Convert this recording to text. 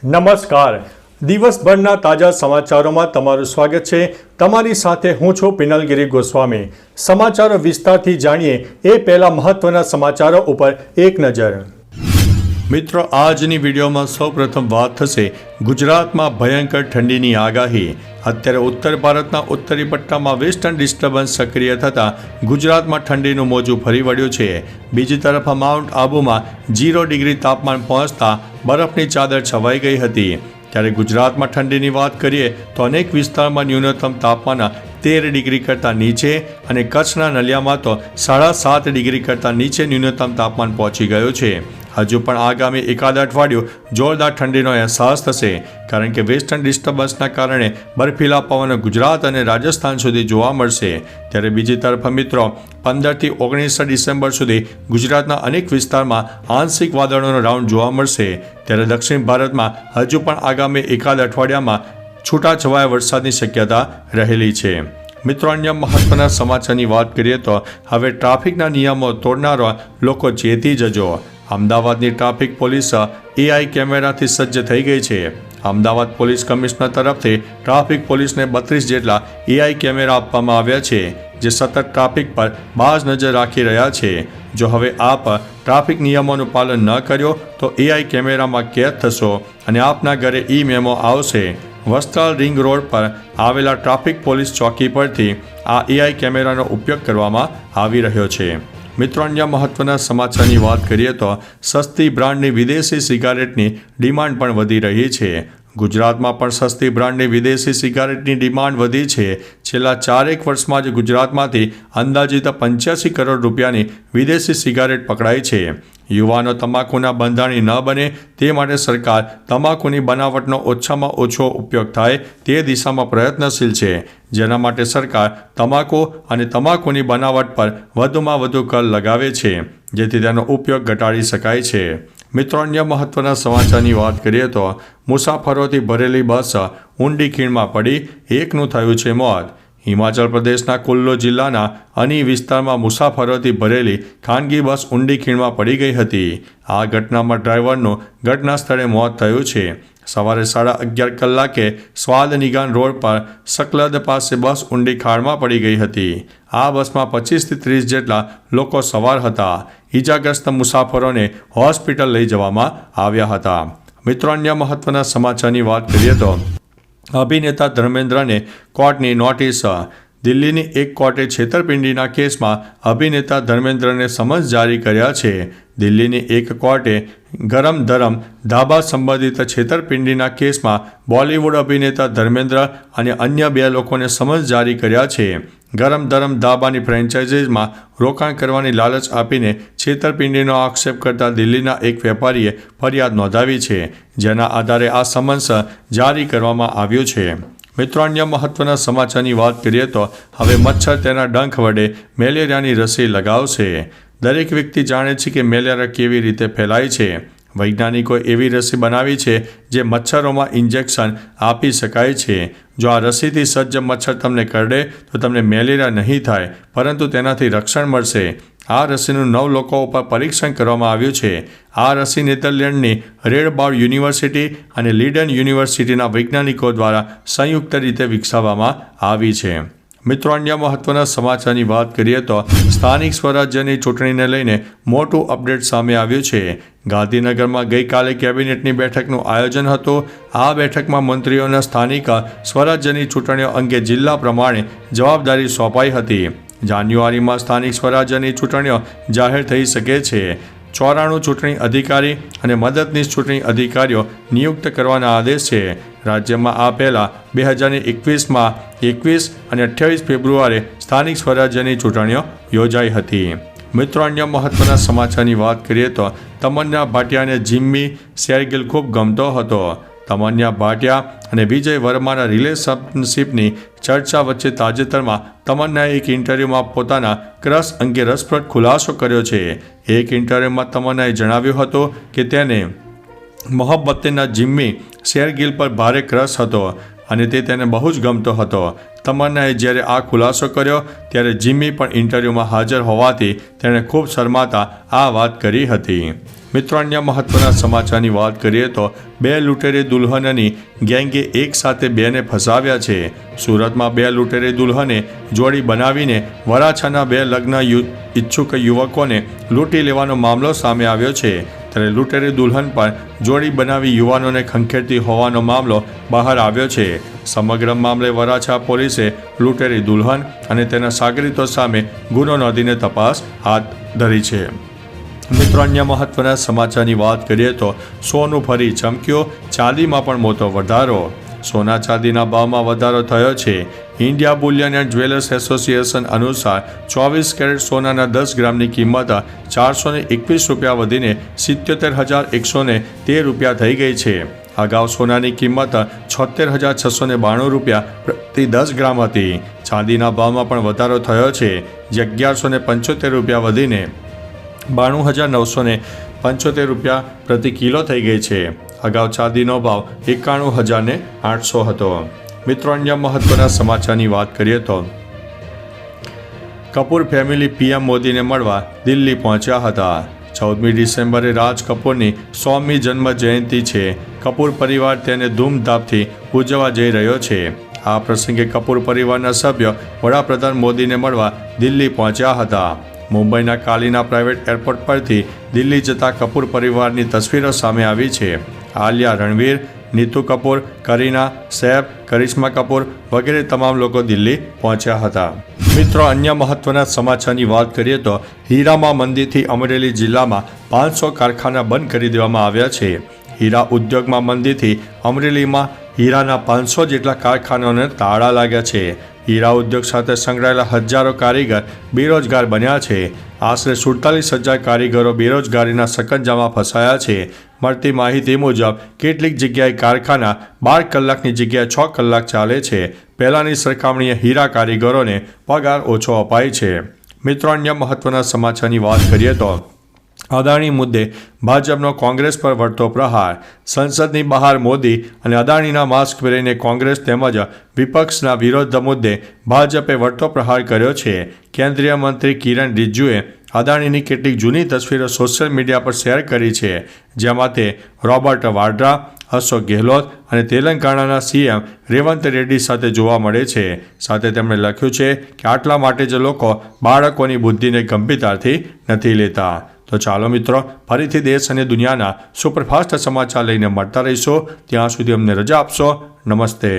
નમસ્કાર. દિવસભરના તાજા સમાચારોમાં તમારું સ્વાગત છે. તમારી સાથે હું છું પિનલગીરી ગોસ્વામી. સમાચારો વિસ્તારથી જાણીએ એ પહેલા મહત્વના સમાચારો ઉપર એક નજર. મિત્રો, આજની વિડીયોમાં સૌપ્રથમ વાત થશે ગુજરાતમાં ભયંકર ઠંડીની આગાહી. અત્યારે ઉત્તર ભારતના ઉત્તરી પટ્ટામાં વેસ્ટર્ન ડિસ્ટર્બન્સ સક્રિય થતાં ગુજરાતમાં ઠંડીનું મોજું ફરી વળ્યું છે. બીજી તરફ માઉન્ટ આબુમાં 0 ડિગ્રી તાપમાન પહોંચતા બરફની ચાદર છવાઈ ગઈ હતી. ત્યારે ગુજરાતમાં ઠંડીની વાત કરીએ તો અનેક વિસ્તારમાં ન્યૂનતમ તાપમાન 13 ડિગ્રી કરતાં નીચે અને કચ્છના નલિયામાં તો 7.5 ડિગ્રી કરતાં નીચે ન્યૂનતમ તાપમાન પહોંચી ગયું છે. હજુ પણ આગામી એકાદ અઠવાડિયું જોરદાર ઠંડીનો અહેસાસ થશે, કારણ કે વેસ્ટર્ન ડિસ્ટર્બન્સના કારણે બર્ફીલા પવનો ગુજરાત અને રાજસ્થાન સુધી જોવા મળશે. ત્યારે બીજી તરફ મિત્રો, 15થી 19 ડિસેમ્બર સુધી ગુજરાતના અનેક વિસ્તારમાં આંશિક વાદળોનો રાઉન્ડ જોવા મળશે. ત્યારે દક્ષિણ ભારતમાં હજુ પણ આગામી એકાદ અઠવાડિયામાં છૂટાછવાયા વરસાદની શક્યતા રહેલી છે. મિત્રો, અન્ય મહત્વના સમાચારની વાત કરીએ તો હવે ટ્રાફિકના નિયમો તોડનારા લોકો ચેતી જજો. અમદાવાદની ટ્રાફિક પોલીસ AI કેમેરાથી સજ્જ થઈ ગઈ છે. અમદાવાદ પોલીસ કમિશનર તરફથી ટ્રાફિક પોલીસને 32 જેટલા AI કેમેરા આપવામાં આવ્યા છે, જે સતત ટ્રાફિક પર બાજ નજર રાખી રહ્યા છે. જો હવે આપ ટ્રાફિક નિયમોનું પાલન ન કર્યો તો AI કેમેરામાં કેદ થશો અને આપના ઘરે મેમો આવશે. વસ્ત્રાલ રિંગ રોડ પર આવેલા ટ્રાફિક પોલીસ ચોકી પરથી આ AI કેમેરાનો ઉપયોગ કરવામાં આવી રહ્યો છે. મિત્રો, અન્ય મહત્વના સમાચારની વાત કરીએ તો સસ્તી બ્રાન્ડની વિદેશી સિગારેટની ડિમાન્ડ પણ વધી રહી છે. ગુજરાતમાં પણ સસ્તી બ્રાન્ડની વિદેશી સિગારેટની ડિમાન્ડ વધી છે. છેલ્લા 4 વર્ષમાં જ ગુજરાતમાંથી અંદાજિત 85 કરોડ રૂપિયાની વિદેશી સિગારેટ પકડાઈ છે. યુવાનો તમાકુના બંધાણી ન બને તે માટે સરકાર તમાકુની બનાવટનો ઓછામાં ઓછો ઉપયોગ થાય તે દિશામાં પ્રયત્નશીલ છે, જેના માટે સરકાર તમાકુ અને તમાકુની બનાવટ પર વધુમાં વધુ કર લગાવે છે, જેથી તેનો ઉપયોગ ઘટાડી શકાય છે. મિત્રો, અન્ય મહત્વના સમાચારની વાત કરીએ તો મુસાફરોથી ભરેલી બસ ઊંડી ખીણમાં પડી, એકનું થયું છે મોત. હિમાચલ પ્રદેશના કુલ્લુ જિલ્લાના અની વિસ્તારમાં મુસાફરોથી ભરેલી ખાનગી બસ ઊંડી ખીણમાં પડી ગઈ હતી. આ ઘટનામાં ડ્રાઈવરનું ઘટના સ્થળે મોત થયું છે. સવારે 11:30 કલાકે સ્વાદ નિગાન રોડ પર સકલદ પાસે બસ ઊંડી ખાણમાં પડી ગઈ હતી. આ બસમાં 25થી 30 જેટલા લોકો સવાર હતા. ઈજાગ્રસ્ત મુસાફરોને હોસ્પિટલ લઈ જવામાં આવ્યા હતા. મિત્રો, અન્ય મહત્વના સમાચારની વાત કરીએ તો અભિનેતા ધર્મેન્દ્રને કોર્ટની નોટિસ. દિલ્હીની એક કોર્ટે છેતરપિંડીના કેસમાં અભિનેતા ધર્મેન્દ્રને સમન્સ જારી કર્યા છે. દિલ્હીની એક કોર્ટે ગરમ ધરમ ધાબા સંબંધિત છેતરપિંડીના કેસમાં બોલિવૂડ અભિનેતા ધર્મેન્દ્ર અને અન્ય 2 લોકોને સમન્સ જારી કર્યા છે. ગરમ ધરમ ધાબાની ફ્રેન્ચાઇઝીમાં રોકાણ કરવાની લાલચ આપીને છેતરપિંડીનો આક્ષેપ કરતા દિલ્હીના એક વેપારીએ ફરિયાદ નોંધાવી છે, જેના આધારે આ સમન્સ જારી કરવામાં આવ્યું છે. મિત્રો, અન્ય મહત્વના સમાચારની વાત કરીએ તો હવે મચ્છર તેના ડંખ વડે મેલેરિયાની રસી લગાવશે. દરેક વ્યક્તિ જાણે છે કે મેલેરિયા કેવી રીતે ફેલાય છે. વૈજ્ઞાનિકોએ એવી રસી બનાવી છે જે મચ્છરોમાં ઇન્જેક્શન આપી શકાય છે. જો આ રસીથી સજ્જ મચ્છર તમને કરડે તો તમને મેલેરિયા નહીં થાય, પરંતુ તેનાથી રક્ષણ મળશે. આ રસીનું 9 લોકો ઉપર પરીક્ષણ કરવામાં આવ્યું છે. આ રસી નેધરલેન્ડની રેડબાઉડ યુનિવર્સિટી અને લીડન યુનિવર્સિટીના વૈજ્ઞાનિકો દ્વારા સંયુક્ત રીતે વિકસાવવામાં આવી છે. મિત્રો, અન્ય મહત્વના સમાચારની વાત કરીએ તો સ્થાનિક સ્વરાજ્યની ચૂંટણીને લઈને મોટું અપડેટ સામે આવ્યું છે. ગાંધીનગરમાં ગઈકાલે કેબિનેટની બેઠકનું આયોજન હતું. આ બેઠકમાં મંત્રીઓના સ્થાનિક સ્વરાજ્યની ચૂંટણીઓ અંગે જિલ્લા પ્રમાણે જવાબદારી સોંપાઈ હતી. જાન્યુઆરીમાં સ્થાનિક સ્વરાજ્યની ચૂંટણીઓ જાહેર થઈ શકે છે. 94 ચૂંટણી અધિકારી અને મદદનીશ ચૂંટણી અધિકારીઓ નિયુક્ત કરવાના આદેશ છે. રાજ્યમાં આ પહેલાં 2021માં 21 અને 28 ફેબ્રુઆરીએ સ્થાનિક સ્વરાજ્યની ચૂંટણીઓ યોજાઈ હતી. મિત્રો, અન્ય મહત્વના સમાચારની વાત કરીએ તો તમન્ના ભાટિયાને જિમ્મી શેરગિલ ખૂબ ગમતો હતો. તમન્ના ભાટિયા અને વિજય વર્માના રિલેશનશિપની ચર્ચા વચ્ચે તાજેતરમાં તમન્નાએ એક ઇન્ટરવ્યૂમાં પોતાના ક્રશ અંગે રસપ્રદ ખુલાસો કર્યો છે. એક ઇન્ટરવ્યૂમાં તમન્નાએ જણાવ્યું હતું કે તેને મોહબ્બતેના જિમ્મી શેરગિલ પર ભારે ક્રશ હતો અને તે તેને બહુ જ ગમતો હતો. તમન્નાએ જ્યારે આ ખુલાસો કર્યો ત્યારે જિમ્મી પણ ઇન્ટરવ્યૂમાં હાજર હોવાથી તેણે ખૂબ શરમાતા આ વાત કરી હતી. મિત્રો અન્ય મહત્વના સમાચારની વાત કરીએ તો 2 લૂંટેરી દુલ્હનની ગેંગે એક સાથે 2ને ફસાવ્યા છે. સુરતમાં 2 લૂંટેરી દુલ્હને જોડી બનાવીને વરાછાના 2 લગ્ન ઈચ્છુક યુવકોને લૂંટી લેવાનો મામલો સામે આવ્યો છે. ત્યારે લૂંટેરી દુલ્હન પર જોડી બનાવી યુવાનોને ખંખેરતી હોવાનો મામલો બહાર આવ્યો છે. સમગ્ર મામલે વરાછા પોલીસે લૂંટેરી દુલ્હન અને તેના સાગરીતો સામે ગુનો નોંધીને તપાસ હાથ ધરી છે. મિત્રો અન્ય મહત્વના સમાચારની વાત કરીએ તો સોનું ફરી ચમક્યો, ચાંદીમાં પણ મોટો વધારો. સોના ચાંદીના ભાવમાં વધારો થયો છે. India Boolean and jewellers association અનુસાર 24 કેરેટ સોનાના 10 ગ્રામની કિંમત 421 રૂપિયા વધીને 77,113 રૂપિયા થઈ ગઈ છે. અગાઉ સોનાની કિંમત 76,692 રૂપિયા પ્રતિ 10 ગ્રામ હતી. ચાંદીના ભાવમાં પણ વધારો થયો છે, જે 1,175 રૂપિયા વધીને 92,975 રૂપિયા પ્રતિ કિલો થઈ ગઈ છે. અગાઉ ચાંદીનો ભાવ 91,800 હતો. મિત્રો અન્ય મહત્વના સમાચારની વાત કરીએ તો કપૂર ફેમિલી પીએમ મોદીને મળવા દિલ્હી પહોંચ્યા હતા. 14મી ડિસેમ્બરે રાજ કપૂરની 100મી જન્મ જયંતિ છે. કપૂર પરિવાર તેને ધૂમધામથી ઉજવવા જઈ રહ્યો છે. આ પ્રસંગે કપૂર પરિવારના સભ્યો વડાપ્રધાન મોદીને મળવા દિલ્હી પહોંચ્યા હતા. મુંબઈના કાલીના પ્રાઇવેટ એરપોર્ટ પરથી દિલ્હી જતા કપૂર પરિવારની તસવીરો સામે આવી છે. આલિયા, રણવીર, નીતુ કપૂર, કરીના, સૈફ, કરિશ્મા કપૂર વગેરે તમામ લોકો દિલ્હી પહોંચ્યા હતા. મિત્રો અન્ય મહત્વના સમાચારની વાત કરીએ તો હીરામાં મંદીથી અમરેલી જિલ્લામાં 500 કારખાના બંધ કરી દેવામાં આવ્યા છે. હીરા ઉદ્યોગમાં મંદીથી અમરેલીમાં હીરાના 500 જેટલા કારખાનાઓને તાળા લાગ્યા છે. હીરા ઉદ્યોગ સાથે સંકળાયેલા હજારો કારીગર બેરોજગાર બન્યા છે. આશરે 47,000 કારીગરો બેરોજગારીના સકંજામાં ફસાયા છે. મળતી માહિતી મુજબ કેટલીક જગ્યાએ કારખાના 12 કલાકની જગ્યાએ 6 કલાક ચાલે છે. પહેલાંની સરખામણીએ હીરા કારીગરોને પગાર ઓછો અપાય છે. મિત્રો અન્ય મહત્વના સમાચારની વાત કરીએ તો અદાણી મુદ્દે ભાજપનો કોંગ્રેસ પર વળતો પ્રહાર. સંસદની બહાર મોદી અને અદાણીના માસ્ક પહેરીને કોંગ્રેસ તેમજ વિપક્ષના વિરોધ મુદ્દે ભાજપે વળતો પ્રહાર કર્યો છે. કેન્દ્રીય મંત્રી કિરણ રિજિજુએ અદાણીની કેટલીક જૂની તસવીરો સોશિયલ મીડિયા પર શેર કરી છે, જેમાં તે રોબર્ટ વાડ્રા, અશોક ગેહલોત અને તેલંગાણાના સીએમ રેવંત રેડ્ડી સાથે જોવા મળે છે. સાથે તેમણે લખ્યું છે કે આટલા માટે જ લોકો બાળકોની બુદ્ધિને ગંભીરતાથી નથી લેતા. તો ચાલો મિત્રો, ફરીથી દેશ અને દુનિયાના સુપરફાસ્ટ સમાચાર લઈને મળતા રહીશો. ત્યાં સુધી અમને રજા આપશો. નમસ્તે.